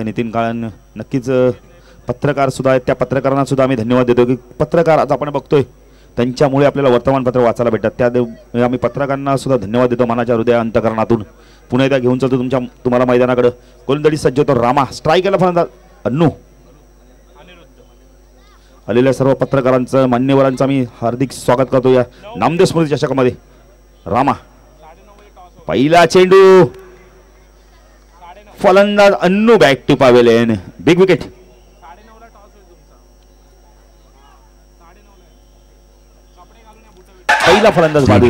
नितीन काळन नक्कीच पत्रकार सुद्धा आहेत, त्या पत्रकारांना सुद्धा आम्ही धन्यवाद देतो की पत्रकार आज आपण बघतोय त्यांच्यामुळे आपल्याला वर्तमानपत्र वाचायला भेटतात, त्या आम्ही पत्रकारांना सुद्धा धन्यवाद देतो मनाच्या हृदय अंतकरणातून. पुन्हा एकदा घेऊन चालतो तुम्हाला मैदानाकडे. गोलंदाजी सज्ज होतो रामा, स्ट्राईकला फलंदाज अन्नू. आलेल्या सर्व पत्रकारांचं मान्यवरांचं आम्ही हार्दिक स्वागत करतो या नामदेव स्मृती चषकामध्ये. रामा पहिला चेंडू, फलंदाज Annu back to pavilion, big wicket. पहिला फलंदाज बाजू.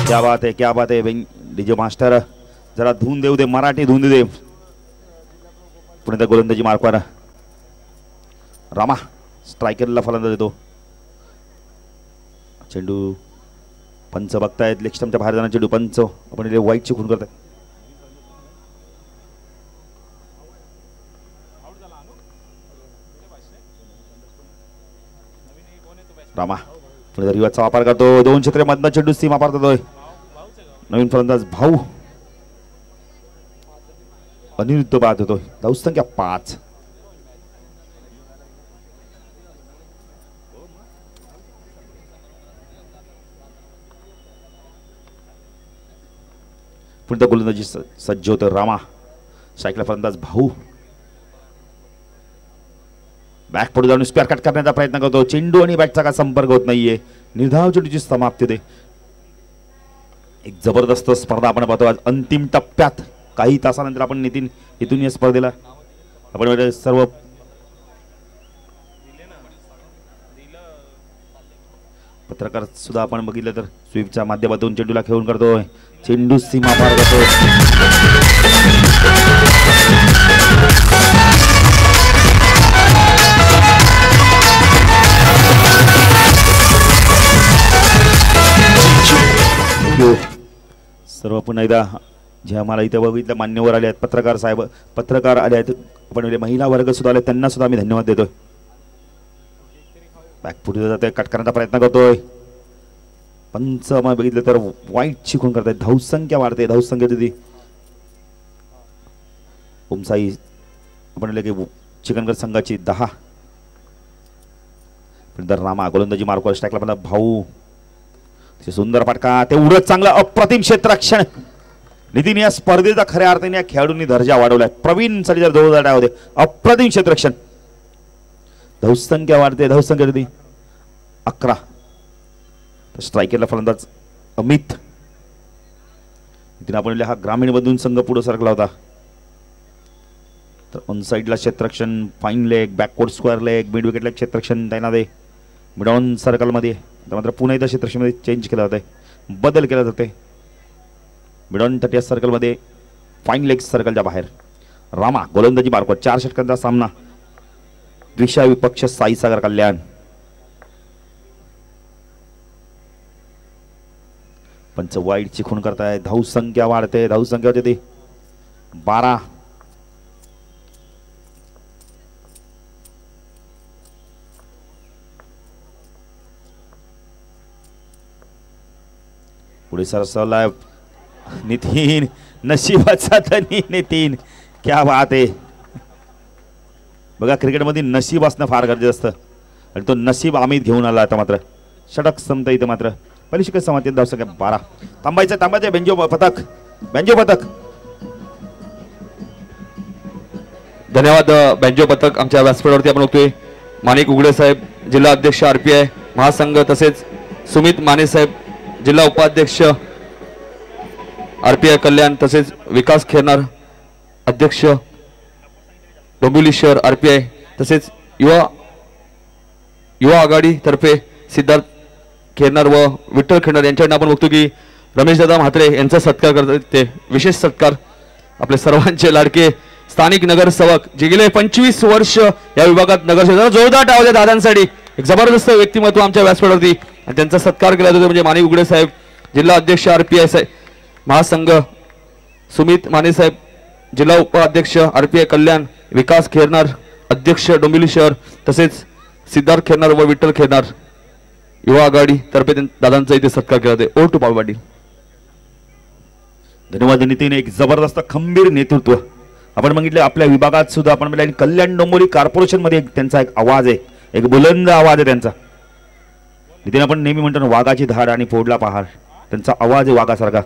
क्या बात है, क्या बात है डीजे मास्टर. जरा धून देऊ दे, मराठी धून दे. पुणे गोलंदाजी मार्कवर रामा स्ट्रायकरला फलंदाज देतो. चेंडू पंच बघतायत, लेग स्टंपच्या बाहेर जाणार चेंडू. पंच आपण वाईट ची खून करताय. रामा पुढे रिवाजचा वापर करतो, 2 क्षेत्र मधनं चेंडू सीमा पार करतोय. नवीन फलंदाज भाऊ अनिरुद्ध बाद होतोय. धावसंख्या 5. पुढे गोलंदाजी सज्ज होतं रामा. स्ट्राईकला फलंदाज भाऊ बॅक पुढे जाऊन स्क्वेअर कट करण्याचा प्रयत्न करतो. चेंडू आणि बॅटचा काय संपर्क होत नाहीये. निर्धाव चेंडूची समाप्ती होते. एक जबरदस्त स्पर्धा आपण पाहतो आज अंतिम टप्प्यात. काही तासानंतर आपण नितीन इथून या स्पर्धेला आपण सर्व पत्रकार सुद्धा आपण बघितलं तर स्वीपच्या माध्यमातून चेंडूला खेळून करतोय. चेंडू सीमा पार करतो. सर्व पुन्हा एकदा जे आम्हाला इथे बघितलं मान्यवर आले आहेत, पत्रकार साहेब, पत्रकार आले आहेत, आपण महिला वर्ग सुद्धा आले, त्यांना सुद्धा आम्ही धन्यवाद देतोय. बॅक पुढे जाते, कट करण्याचा प्रयत्न करतोय. पंच बघितलं तर वाईट शिकून करतायत. धावसंख्या वाढते, धावसंख्या तिथे ओमसाई आपण की चिकनगर संघाची 10. रामा गोलंदाजी मार्कवर स्ट्राईकला पण भाऊ सुंदर फटका. तेवढंच चांगलं अप्रतिम क्षेत्ररक्षण. नितीन या स्पर्धेचा खऱ्या अर्थाने या खेळाडूंनी दर्जा वाढवलाय. प्रवीण साठी जर 2000 होते. अप्रतिम क्षेत्ररक्षण. धावसंख्या वाढते, धावसंख्या किती 11. स्ट्रायकरला फलंदाज अमित. नितीन आपण हा ग्रामीण मधून संघ पुढे सरकला होता. तर ऑन साइडला क्षेत्ररक्षण, fine leg, backward square leg, mid विकेटला क्षेत्ररक्षण तैनात आहे. मिड ऑन सर्कलमध्ये मात्र पुन्हा एकदा क्षेत्ररक्षणामध्ये चेंज केला जाते, बदल केला जाते. मिड ऑन 30 सर्कलमध्ये फाईन लेग सर्कलच्या बाहेर. रामा गोलंदाजी मार्कवर 4 षटकांचा सामना. द्विशा विपक्ष साई सागर कल्याण. पंच वाईटची खूण करताय. धावसंख्या वाढते, धावसंख्या होते 12. पुढे सरसवला नितीन, नशिबाचा धनी नितीन. क्या बात आहे. बघा क्रिकेटमध्ये नशीब असणं फार गरजेचं असतं आणि तो नशीब अमित घेऊन आला. आता मात्र षटक संपतं इथं. मात्र पहिली शिकत समाप्ती धावसंख्या 12. थांबायचं बेंजो पथक, बेंजो पथक. धन्यवाद बेंजो पथक. आमच्या व्यासपीठावरती आपण बघतोय माणिक उघडे साहेब, जिल्हा अध्यक्ष RPI महासंघ, तसेच सुमित माने साहेब, जिल्हा उपाध्यक्ष RPI कल्याण, तसेच विकास खेरणार अध्यक्ष डोंबिवली शहर RPI, तसेच युवा आघाडी तर्फे सिद्धार्थ खेरणार व विठ्ठल खेरणार यांच्याकडून आपण बघतो की रमेश दादा म्हात्रे यांचा सत्कार करतात. ते विशेष सत्कार आपले सर्वांचे लाडके स्थानिक नगरसेवक जे गेले 25 वर्ष या विभागात नगरसेवक. जोरदार टाळ्या द्या दादांसाठी. एक जबरदस्त व्यक्तिमत्व आमच्या व्यासपीठावरती आणि त्यांचा सत्कार केला जातो म्हणजे माणिक उघडे साहेब, जिल्हा अध्यक्ष RPI महासंघ सुमित माने साहेब, जिल्हा उपाध्यक्ष RPI कल्याण, विकास खेरनार अध्यक्ष डोंबिवली शहर, तसेच सिद्धार्थ खेरनार व विठ्ठल खेरनार युवा आघाडी तर्फे दादांचा इथे सत्कार केला जाते. ओर टू पाटील. धन्यवाद नितीन. एक जबरदस्त खंबीर नेतृत्व आपण बघितले आपल्या विभागात सुद्धा आपण बघितले. कल्याण डोंबिवली कॉर्पोरेशन मध्ये त्यांचा एक आवाज आहे, एक बुलंद आवाज आहे त्यांचा. नितीन आपण नेहमी म्हणतो वाघाची धाड आणि फोडला पहाड, त्यांचा आवाज आहे वाघासारखा.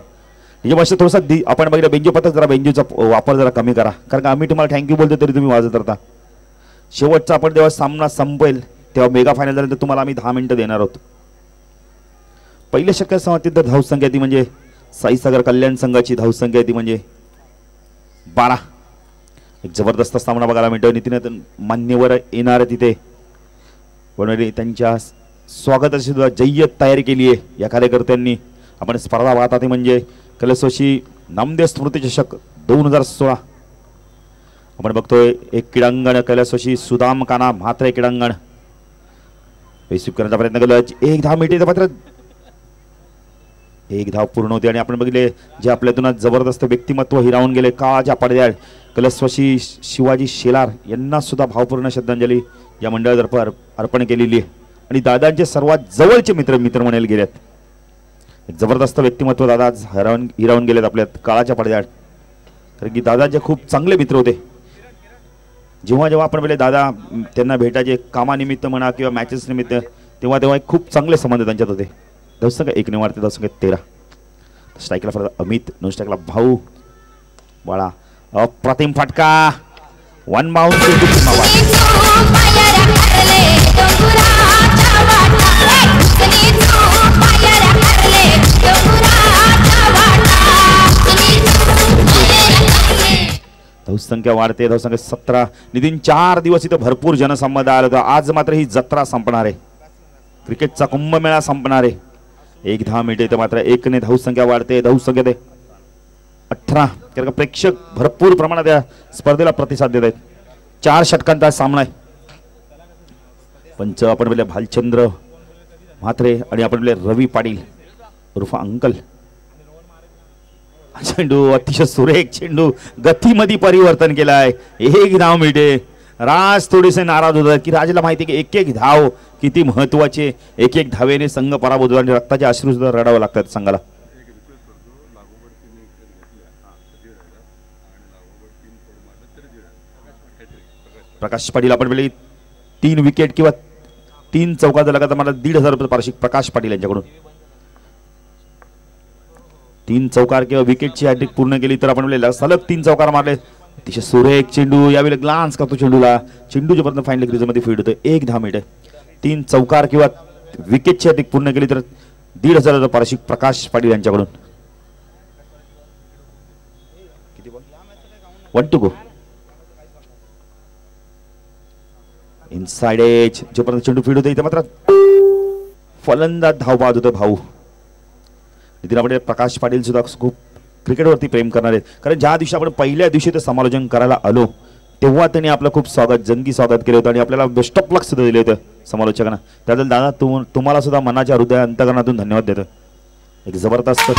याच्यापेक्षा थोडासा आपण बघितलं बेंजो पथक जरा बेंजोचा वापर जरा कमी करा, कारण का आम्ही तुम्हाला थँक्यू बोलतो तरी तुम्ही वाजत राहता. शेवटचा आपण जेव्हा सामना संपेल तेव्हा मेगा फायनल झाल्यानंतर तुम्हाला आम्ही 10 मिनिटं देणार आहोत. पहिल्या षटकात समाप्तीत धावसंख्या ती म्हणजे साईसागर कल्याण संघाची धावसंख्या ती म्हणजे 12. एक जबरदस्त सामना बघायला मिळतो. नितीन मान्यवर येणार तिथे पण त्यांच्या स्वागताची सुद्धा जय्यत तयारी केली आहे या कार्यकर्त्यांनी. आपण स्पर्धा पाहता ती म्हणजे कलसोशी नामदेव स्मृती चषक 2016. आपण बघतोय एक क्रीडांगण कलसोशी सुदाम काना म्हात्रे क्रीडांगण स्वीप करण्याचा प्रयत्न केला. एक धाव मिळते मात्र एक धाव पूर्ण होते आणि आपण बघितले जे आपल्यातून जबरदस्त व्यक्तिमत्व हिरावून गेले काळाच्या पडद्यात कलसोशी शिवाजी शेलार यांना सुद्धा भावपूर्ण श्रद्धांजली या मंडळातर्फे अर्पण केलेली आहे. आणि दादांचे सर्वात जवळचे मित्र म्हणायला गेलेत. जबरदस्त व्यक्तिमत्व दादा हिरावून गेलेत आपल्या काळाच्या पडद्यात, कारण की दादाचे खूप चांगले मित्र होते. जेव्हा जेव्हा आपण पहिले दादा त्यांना भेटायचे कामानिमित्त म्हणा किंवा मॅचेस निमित्त, तेव्हा एक खूप चांगले संबंध त्यांच्यात होते. धावसंख्या 1 ने वाढते, धावसंख्या 13. स्ट्राईकला फरक अमित, नो स्ट्राईकला भाऊ बाळा. अप्रतिम फटका, 1 बाउंस. धावसंख्या वाढते, धावसंख्या 17. नितीन 4 दिवस इथं भरपूर जनसंवाद आला होता. आज मात्र ही जत्रा संपणार आहे, क्रिकेटचा कुंभमेळा संपणार आहे. 1 धाव मिळते तर मात्र 1 ने धावसंख्या वाढते, धावसंख्या 18. कारण प्रेक्षक भरपूर प्रमाणात या स्पर्धेला प्रतिसाद देत आहेत. 4 षटकांचा सामना आहे. पंच आपण बोलले भालचंद्र म्हात्रे आणि आपण बोलले रवी पाटील उर्फ अंकल. चेंडू अतिशय सुरेख चेंडू, गतीमध्ये परिवर्तन केलाय. 1 धाव मिळते. राज थोडेसे नाराज होतात की राजाला माहिती की 1-1 धाव किती महत्वाचे. 1-1 धावेने संघ पराभूत होतो आणि रक्ताचे अश्रू सुद्धा रडावं लागतात संघाला. प्रकाश पाटील आपण बोलले 3 विकेट किंवा 3 चौकार झाला का मला 1,500 रुपये पारितोषिक प्रकाश पाटील यांच्याकडून. 3 चौकार किंवा विकेटची हॅट्रिक पूर्ण केली तर आपण बोलले सलग 3 चौकार मारले. अतिशय सुरेख चेंडू, यावेळी ग्लान्स करतो चेंडूला. चेंडू जोपर्यंत फायनल क्रीजमध्ये फीड होतो 1 धाव मिळते. 3 चौकार किंवा विकेटची हॅट्रिक पूर्ण केली तर 1,500 रुपये पारितोषिक प्रकाश पाटील यांच्याकडून. 1 टू गो. इनसाइड एज जोपर्यंत चेंडू फीड होते इथे मात्र फलंदाज धाव बाद होतो भाऊ. नितीन आपण प्रकाश पाटील सुद्धा खूप क्रिकेटवरती प्रेम करणार आहेत, कारण ज्या दिवशी आपण पहिल्या दिवशी ते समालोचन करायला आलो तेव्हा त्यांनी आपलं खूप जंगी स्वागत केलं होतं आणि आपल्याला बेस्ट ऑफ लक सुद्धा दिले होतं समालोचकांना. त्याबद्दल दादा तुम्हाला सुद्धा मनाच्या हृदय अंतकरणातून धन्यवाद देतो. एक जबरदस्त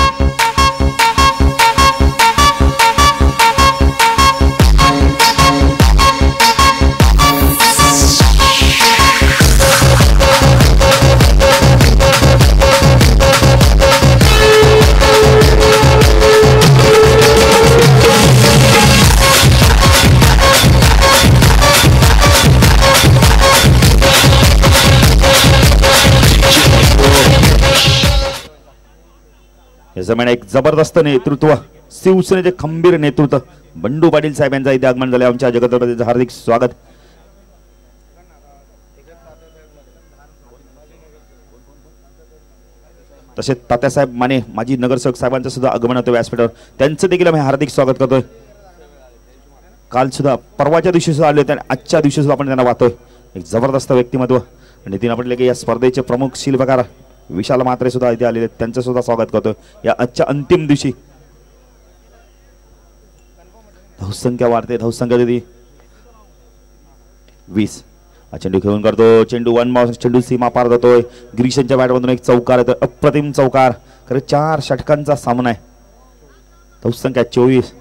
एक जबरदस्त नेतृत्व, शिवसेनेचे खंबीर नेतृत्व बंडू पाटील साहेब यांचा इथे आगमन झाले. आमच्या जगतप्रतिनिधींचे हार्दिक स्वागत. तसेच तात्यासाहेब माने माजी नगरसेवक साहेबांचं सुद्धा आगमन होतं व्यासपीठावर, त्यांचं देखील आम्ही हार्दिक स्वागत करतोय. काल सुद्धा परवाच्या दिवशी सुद्धा आले होते आणि आजच्या दिवशी सुद्धा आपण त्यांना वाहतोय. एक जबरदस्त व्यक्तिमत्व. नितीन आपण की या स्पर्धेचे प्रमुख शिल्पकार विशाल म्हात्रे सुद्धा इथे आलेले, त्यांचं सुद्धा स्वागत करतो या आजच्या अंतिम दिवशी. धावसंख्या वाढते, धावसंख्या किती 20. चेंडू खेळून करतो, चेंडू 1 बाउंस, चेंडू सीमा पार जातोय. ग्रीशनच्या बॅटमधून एक चौकार येतो, अप्रतिम चौकार. खरं 4 षटकांचा सामना आहे. धावसंख्या 24.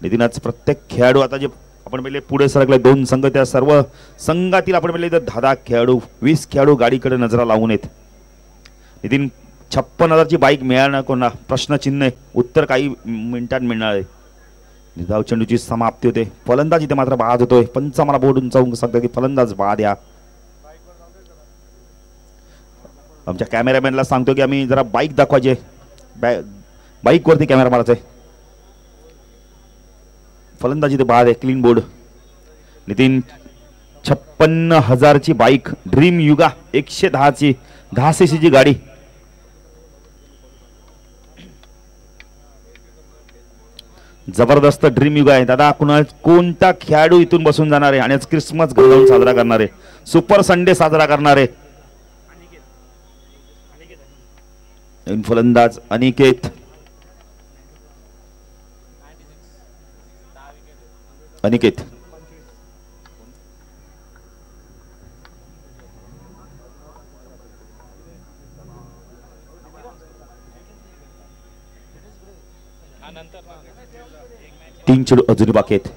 नितीन आज प्रत्येक खेळाडू आता जे आपण पहिले पुढे सरकले 2 संघ त्या सर्व संघातील आपण पहिले 10 खेळाडू 20 खेळाडू गाडीकडे नजरा लावून आहेत. नितीन 56,000ची बाईक मिळणार कोणा प्रश्नचिन्ह आहे. उत्तर काही मिनिटांत मिळणार आहे. धाव चेंडूची समाप्ती होते. फलंदाज इथे मात्र बाद होतोय. पंच मला बोर्ड उंचावून सांगतात की फलंदाज बाद या. आमच्या कॅमेरामॅनला सांगतो की आम्ही जरा बाईक दाखवायचे. बाईक वरती कॅमेरा मारायचा आहे. फलंदाजी ते बाद आहे. Clean bowled. नितीन 56,000ची बाईक ड्रीम युगा 110ची 10 सीसीची गाडी. जबरदस्त ड्रीम युगा आहे दादा. कोणता खेळाडू इथून बसून जाणार आहे आणि आज क्रिसमस घरी जाऊन साजरा करणार आहे. सुपर संडे साजरा करणार आहे. फलंदाज अनिकेत. अनिकेत 3 चेंडू अजून बाकी आहेत.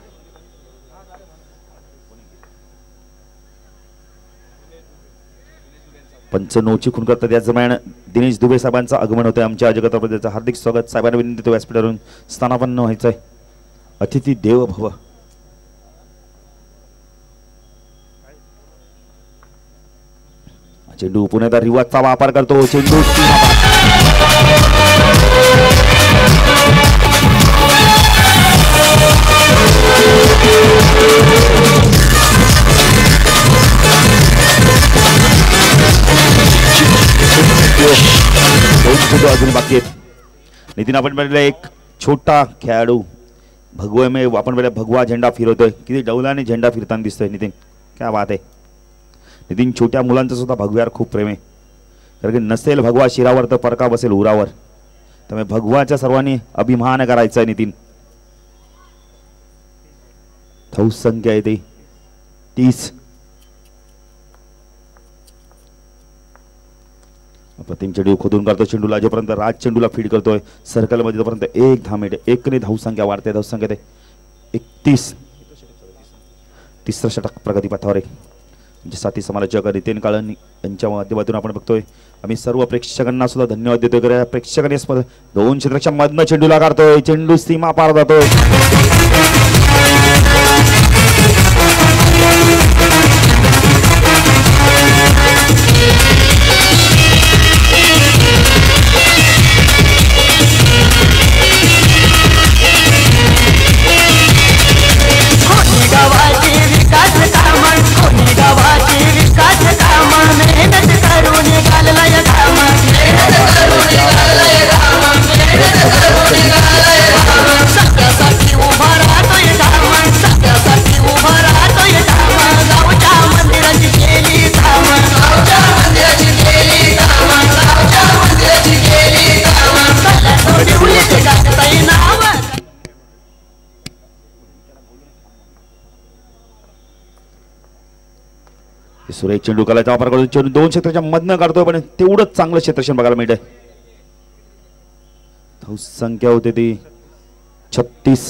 पंच 9ची खून करतात. या दरम्यान दिनेश दुबे साहेबांचं आगमन होतं. आमच्या जगत प्रदेशाचं हार्दिक स्वागत. साहेबांना विनंती व्यासपीठावरून स्थानापन्न व्हायचंय. अतिथी देव भव. चेंडू पुण्याचा रिवाजचा वापर करतो. चेंडू अजून बाकी आहेत. नितीन आपण पाहिलं एक छोटा खेळाडू भगवा मे आपण पाहिलं भगवा झेंडा फिरवतोय. किती डौलाने झेंडा फिरताना दिसतोय. नितीन काय बात आहे. नितीन छोट्या मुलांचं सुद्धा भगव्यावर खूप प्रेम आहे. कारण की नसेल भगवा शिरावर तर परका बसेल उरावर. त्यामुळे भगवाच्या सर्वांनी अभिमान करायचा आहे. नितीन धाव संख्या आहे ती 30. प्रतिम चेंडू खोदून करतो. चेंडूला जोपर्यंत राज चेंडूला फीड करतोय सर्कल मध्ये तोपर्यंत 1 धाव मिळते. 1ने धावसंख्या वाढते. धावसंख्या ते 31. तिसरं षटक प्रगतीपथावर आहे. जे साथी समालोचक नितीन काळन यांच्या माध्यमातून आपण बघतोय. आम्ही सर्व प्रेक्षकांना सुद्धा धन्यवाद देतोय. प्रेक्षकांनी 2 क्षेत्राच्या मधनं चेंडूला काढतोय. चेंडू सीमा पार जातोय. सुरेश चेंडू कालाचा वापर करतो. चेंडू 2 क्षेत्राच्या मधनं काढतोय पण तेवढंच चांगलं क्षेत्रक्षण बघायला मिळतंय. धावसंख्या होते ती 36.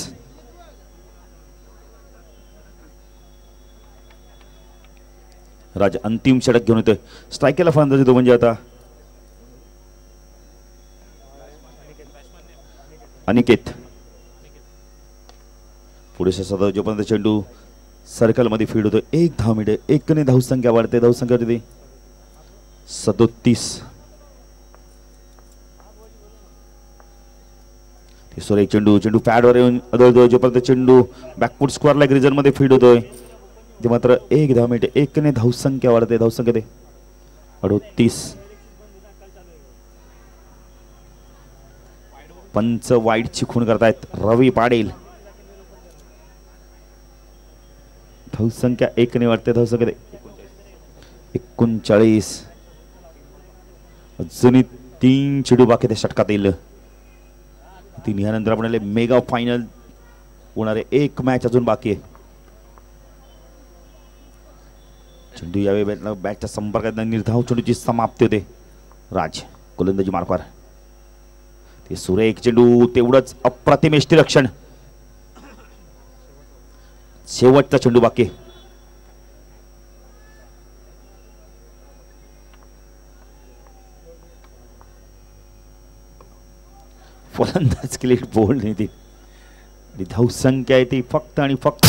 राज अंतिम षटक घेऊन येतोय. स्ट्रायकेला फलंदाजी तो म्हणजे आता अनिकेत. पुढे सदा जोपर्यंत चेंडू सर्कल मध्ये फीड होतो. 1 धाव मिळते. 1ने धावसंख्या वाढते. धावसंख्या होती 37. एक चेंडू पॅडवर येऊन आदळतोय. जोपर्यंत चेंडू बॅकफूट स्क्वेअर लेग रिजन मध्ये फीड होतोय ते मात्र 1 धाव मिळते. 1ने धावसंख्या वाढते. धावसंख्या ते 38. पंच वाईटची खून करतायत. रवी पाटील. धावसंख्या 1ने वाढते. धावसंख्या 39. अजूनही 3 चेंडू बाकी त्या षटकात येईल. 3 यानंतर आपण मेगा फायनल होणार आहे. 1 मॅच अजून बाकी आहे. चेंडू यावेळी बॅटच्या संपर्कात निर्धाव चेंडूची समाप्ती होते. राज गोलंदाजी मार्कवर ते सुरेख चेंडू, तेवढंच अप्रतिम यष्टीरक्षण. शेवटचा चेंडू बाकी. फलंदाज क्लीट बोल्ड नाही ती. धावसंख्या आहे ती फक्त आणि फक्त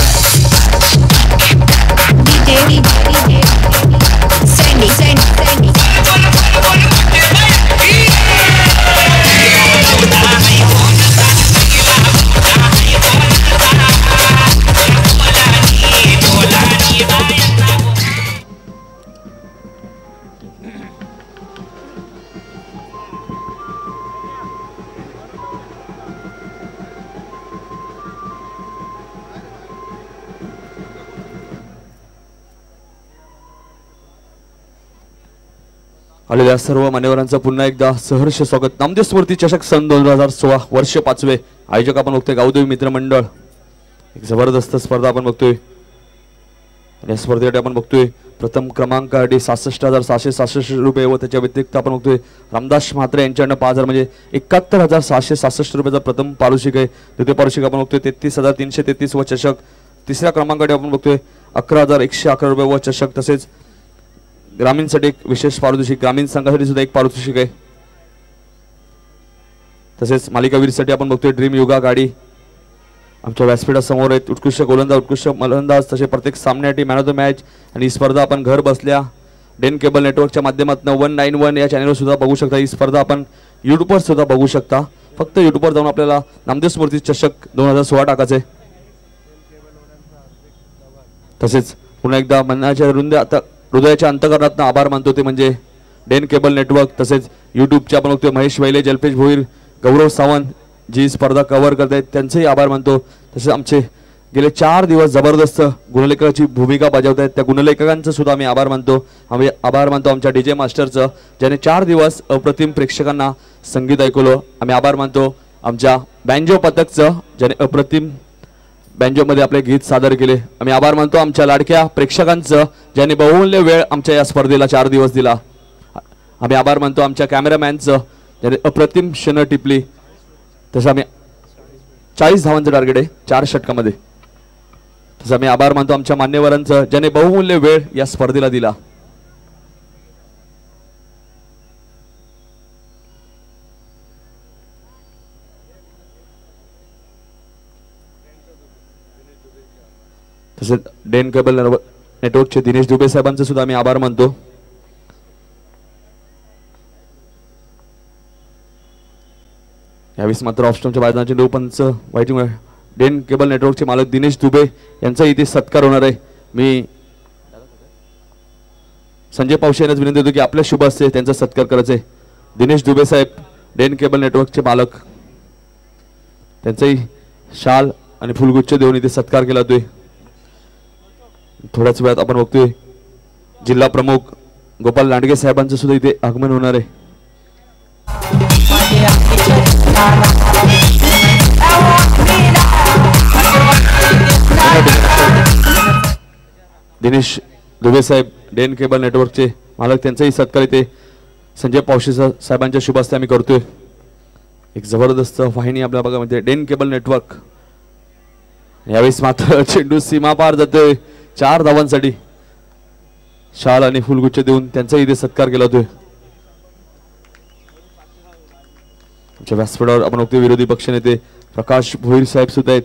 आलेल्या सर्व मान्यवरांचं पुन्हा एकदा सहर्ष स्वागत. नामदेव स्मृती चषक सन 2016 वर्ष 5वे. आयोजक आपण बघतोय गावदेवी मित्र मंडळ. एक जबरदस्त स्पर्धा आपण बघतोय. या स्पर्धेसाठी आपण बघतोय प्रथम क्रमांकासाठी 66,766 रुपये व त्याच्या व्यतिरिक्त आपण बघतोय रामदास म्हात्रे यांच्याकडनं 5,000 म्हणजे 71,666 रुपयाचा प्रथम पारितोषिक आहे. द्वितीय पारितोषिक आपण बघतोय 33,333 व चषक. तिसऱ्या क्रमांकासाठी आपण बघतोय 11,111 रुपये व चषक. तसेच ग्रामीणसाठी एक विशेष पारितोषिक, ग्रामीण संघासाठी सुद्धा एक पारितोषिक आहे. तसेच मालिकावीरसाठी आपण बघतोय ड्रीम योगा गाडी. आमच्या व्यासपीठासमोर आहेत उत्कृष्ट गोलंदाज, उत्कृष्ट मलंदाज, तसे प्रत्येक सामन्यासाठी मॅन ऑफ द मॅच. आणि ही स्पर्धा आपण घर बसल्या डेन केबल नेटवर्कच्या माध्यमातून 191 या चॅनलवर सुद्धा बघू शकता. ही स्पर्धा आपण यूट्यूबवर सुद्धा बघू शकता. फक्त यूट्यूबवर जाऊन आपल्याला नामदेव स्मृती चषक 2016 टाकायचे. तसेच पुन्हा एकदा मनाच्या हृदयाच्या अंतकरणातून आभार मानतो ते म्हणजे डेन केबल नेटवर्क. तसेच यूट्यूबच्या आपण बघतोय महेश वैले, जल्पेश भोईर, गौरव सावंत जी स्पर्धा कव्हर करत आहेत त्यांचेही आभार मानतो. तसेच आमचे गेले 4 दिवस जबरदस्त गुणलेखकाची भूमिका बजावत आहेत त्या गुणलेखकांचं सुद्धा आम्ही आभार मानतो. आम्ही आभार मानतो आमच्या DJ मास्टरचं ज्याने 4 दिवस अप्रतिम प्रेक्षकांना संगीत ऐकवलं. आम्ही आभार मानतो आमच्या बँजो पथकचं ज्याने अप्रतिम बँजोमध्ये आपले गीत सादर केले. आम्ही आभार मानतो आमच्या लाडक्या प्रेक्षकांचं ज्यांनी बहुमूल्य वेळ आमच्या या स्पर्धेला 4 दिवस दिला. आम्ही आभार मानतो आमच्या कॅमेरामॅनचं ज्याने अप्रतिम क्षण टिपली. तसं आम्ही 40 धावांचं टार्गेट आहे 4 षटकामध्ये. तसं आम्ही आभार मानतो आमच्या मान्यवरांचं ज्याने बहुमूल्य वेळ या स्पर्धेला दिला. तसेच डेन केबल नेटवर्कचे दिनेश दुबे साहेबांचे सुद्धा आम्ही आभार मानतो. यावेळी मात्र ऑफस्टॉनच्या मैदानाचे लोपंच वाईटिंग डेन केबल नेटवर्कचे मालक दिनेश दुबे यांचा इथे सत्कार होणार आहे. मी संजय पावशे यांना विनंती होतो की आपल्या शुभ हस्ते त्यांचा सत्कार करायचे. दिनेश दुबे साहेब डेन केबल नेटवर्कचे मालक त्यांचाही शाल आणि फुलगुच्छ देऊन इथे सत्कार केला जातोय. थोड्याच वेळात आपण बघतोय जिल्हा प्रमुख गोपाल लांडगे साहेबांचं सुद्धा इथे आगमन होणार आहे. दिनेश दुबे साहेब डेन केबल नेटवर्कचे मालक त्यांचाही सत्कार इथे संजय पावशे साहेबांच्या शुभ हस्ते आम्ही करतोय. एक जबरदस्त वाहिनी आपल्या भागामध्ये डेन केबल नेटवर्क. यावेळेस मात्र चेंडू सीमा पार जातोय 4 धावांसाठी. शाल आणि फुलगुच्छ देऊन त्यांचा इथे सत्कार केला जातोय. आमच्या व्यासपीठावर आपण बघतोय विरोधी पक्षनेते प्रकाश भोईर साहेब सुद्धा आहेत.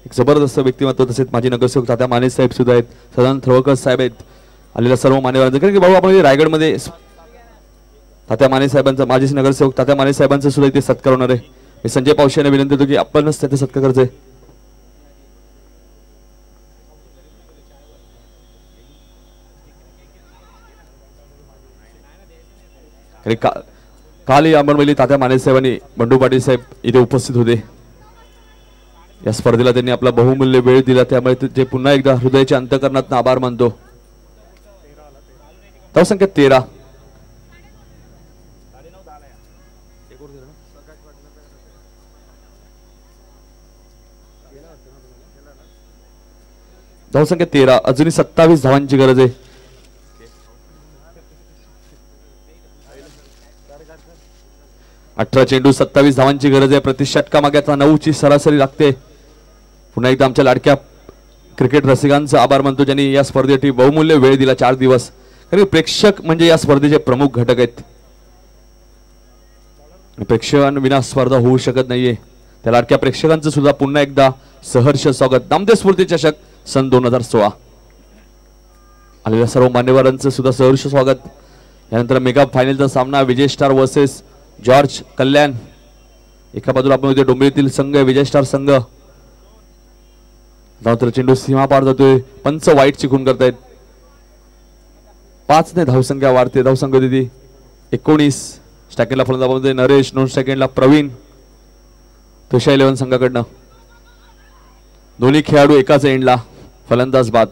एक जबरदस्त व्यक्तिमत्व. तसेच माजी नगरसेवक तात्या माने साहेब सुद्धा आहेत. सदानंद थरवकर साहेब आहेत. आलेल्या सर्व मान्यवरांचं कारण की भाऊ आपण रायगडमध्ये तात्या माने साहेबांचा माजी नगरसेवक तात्या माने साहेबांचा सुद्धा इथे सत्कार होणार आहे. मी संजय पावशे यांना विनंती होतो की आपणच त्याचा सत्कार करायचंय. काल या अंबरमैली तात्या माने साहेब आणि बंडू पाटील साहेब इथे उपस्थित होते. या स्पर्धेला त्यांनी आपला बहुमूल्य वेळ दिला त्यामुळे ते पुन्हा एकदा हृदयाच्या अंतकरणात आभार मानतो. धावसंख्या 13. धावसंख्या 13. अजूनही 27 धावांची गरज आहे. 18 चेंडू 27 धावांची गरज आहे. प्रति षटकामागे आता 9ची सरासरी लागते. पुन्हा एकदा आमच्या लाडक्या क्रिकेट रसिकांचा आभार मानतो ज्यांनी या स्पर्धेसाठी बहुमूल्य वेळ दिला. 4 दिवस. कारण प्रेक्षक म्हणजे या स्पर्धेचे प्रमुख घटक आहेत. प्रेक्षकांविना स्पर्धा होऊ शकत नाहीये. त्या लाडक्या प्रेक्षकांचं सुद्धा पुन्हा एकदा सहर्ष स्वागत. नामदेव स्फूर्ती चषक सन 2016 आलेल्या सर्व मान्यवरांचं सुद्धा सहर्ष स्वागत. यानंतर मेगा फायनलचा सामना विजय स्टार वर्सेस जॉर्ज कल्याण. एका बाजूला आपण होते डोंबिवलीतील संघ विजय स्टार संघ. धावतर चेंडू सीमा पार जातोय. पंच वाईट चिकून करतायत. 5 ने धावसंख्या वाढते. धावसंख्या होती 19. स्टॅकेला फलंदाजामध्ये नरेश. 9 सेकंडला प्रवीण. तुषा 11 संघाकडनं. दोन्ही खेळाडू एकाच एंडला. फलंदाज बाद.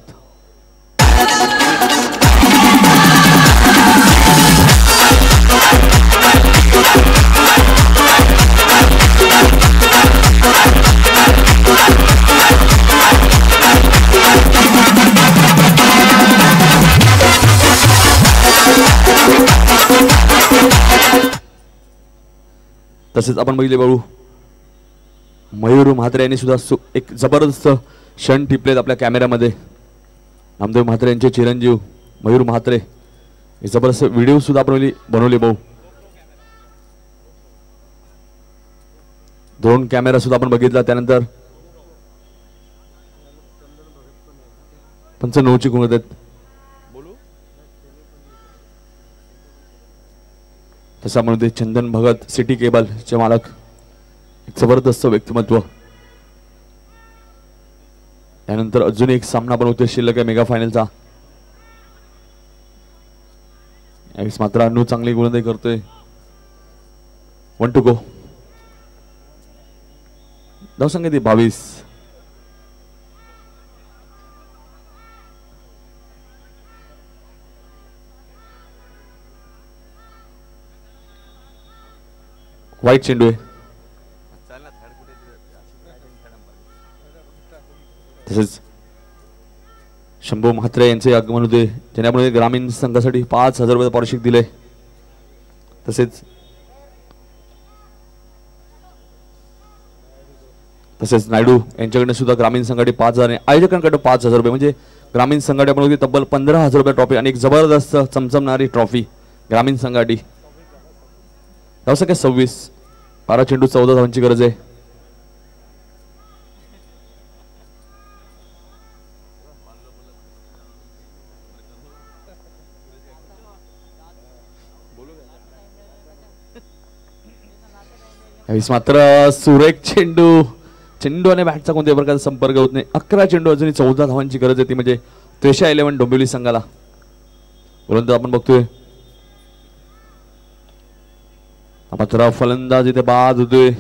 तसेच आपण बघितले बाळू मयूर म्हात्रे यांनी सुद्धा एक जबरदस्त क्षण टिपलेत आपल्या कॅमेऱ्यामध्ये. नामदेव म्हात्रे यांचे चिरंजीव मयूर म्हात्रे एक जबरदस्त व्हिडिओ सुद्धा आपण बनवले भाऊ. 2 कॅमेरा सुद्धा आपण बघितला. त्यानंतर पंच 9ची गुण आहेत. तसा म्हणते चंदन भगत सिटी केबल चे मालक. एक जबरदस्त व्यक्तिमत्व. त्यानंतर अजून एक सामना बनवतोय शिल्लक आहे मेगा फायनलचा. यावेळेस मात्र अनु चांगली गोलंदाजी करतोय. 1 टू गो. धावसंख्या ती 22. वाईट चेंडू आहे. तसेच शंभू म्हात्रे यांचे आगमन होते ज्यामुळे ग्रामीण संघासाठी 5,000 रुपये पारितोषिक दिले. तसेच नायडू यांच्याकडे सुद्धा ग्रामीण संघासाठी 5,000 आणि आयोजकांकडे 5,000 रुपये म्हणजे ग्रामीण संघासाठी आपण होती तब्बल 15,000 रुपये ट्रॉफी आणि एक जबरदस्त चमचमणारी ट्रॉफी ग्रामीण संघासाठी. धावसंख्या 26. 12 चेंडू 14 धावांची गरज आहे. यावेळेस मात्र सुरेख चेंडू आणि बॅटचा कोणत्याही प्रकारचा संपर्क होत नाही. 11 चेंडू अजूनही 14 धावांची गरज आहे. ती म्हणजे त्रिशा 11 डोंबिवली संघाला. गोलंदाज आपण बघतोय मात्र फलंदाज इथे बाद होतोय.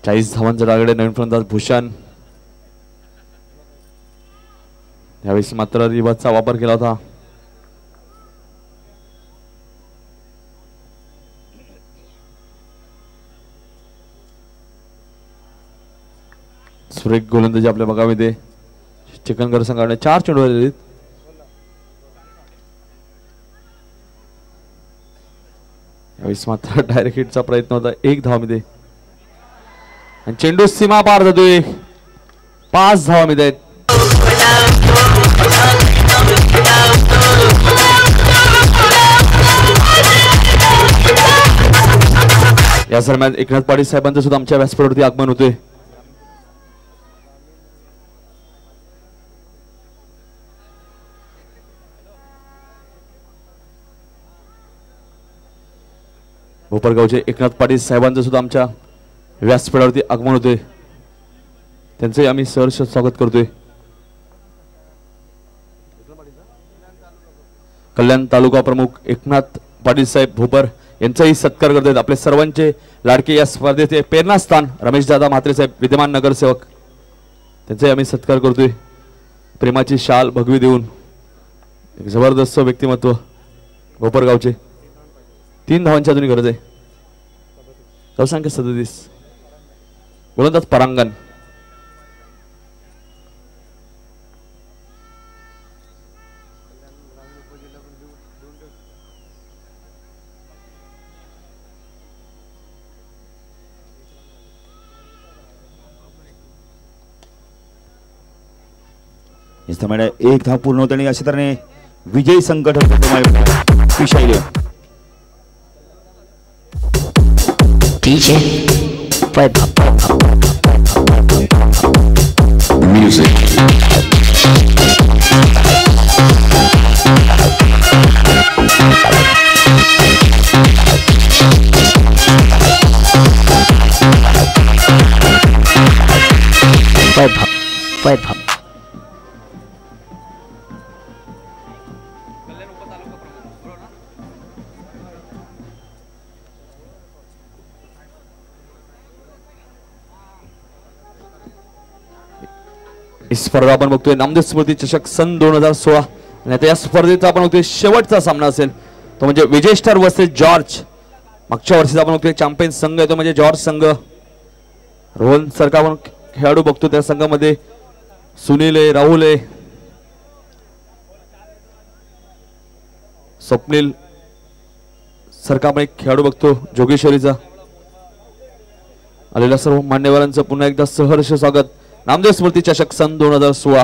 चाळीस धावांचा टार्गेट. नवीन फलंदाज भूषण. यावेळेस मात्र रिवर्सचा वापर केला होता. सुरेख गोलंदाजी आपल्या बघामध्ये चिकनगर संघाने 4 चेंडू आलेले. यावेळेस मात्र डायरेक्ट हिटचा प्रयत्न होता. 1 धावामध्ये आणि चेंडू सीमा पार जातोय. 5 धावामध्ये आहेत. या दरम्यान एकनाथ पाटील साहेबांचं सुद्धा आमच्या व्यासपीठावरती आगमन होते. भोपरगावचे एकनाथ पाटील साहेबांचं सुद्धा आमच्या व्यासपीठावरती आगमन होते. त्यांचे आम्ही सहर्ष स्वागत करतोय. कल्याण तालुका प्रमुख एकनाथ पाटील साहेब भोपर यांचाही सत्कार करतात. आपले सर्वांचे लाडके या स्पर्धेचे प्रेरणास्थान रमेशदादा म्हात्रे साहेब विद्यमान नगरसेवक त्यांचाही आम्ही सत्कार करतोय. प्रेमाची शाल भगवी देऊन एक जबरदस्त व्यक्तिमत्व भोपर गावचे. 3 धावांची अजून गरज आहे. धावसंख्या 37. गोलंदाज परांगण. एक धाव पूर्ण होते आणि अशा तऱ्हेने विजयी संकट पिशाईले स्पर्धा आपण बघतोय नामदेव स्मृती चषक सन 2016 आणि आता या स्पर्धेचा आपण बघतोय शेवटचा सामना असेल तो म्हणजे विजय स्टार वर्सेस जॉर्ज. मागच्या वर्षीचा आपण बघतोय चॅम्पियन संघ आहे तो म्हणजे जॉर्ज संघ. रोहन सारखा आपण खेळाडू बघतो त्या संघामध्ये सुनील आहे, राहुल आहे, स्वप्नील सारखा आपण एक खेळाडू बघतो जोगेश्वरीचा. आलेल्या सर्व मान्यवरांचं पुन्हा एकदा सहर्ष स्वागत. नामदेव स्मृती चषक सन 2016.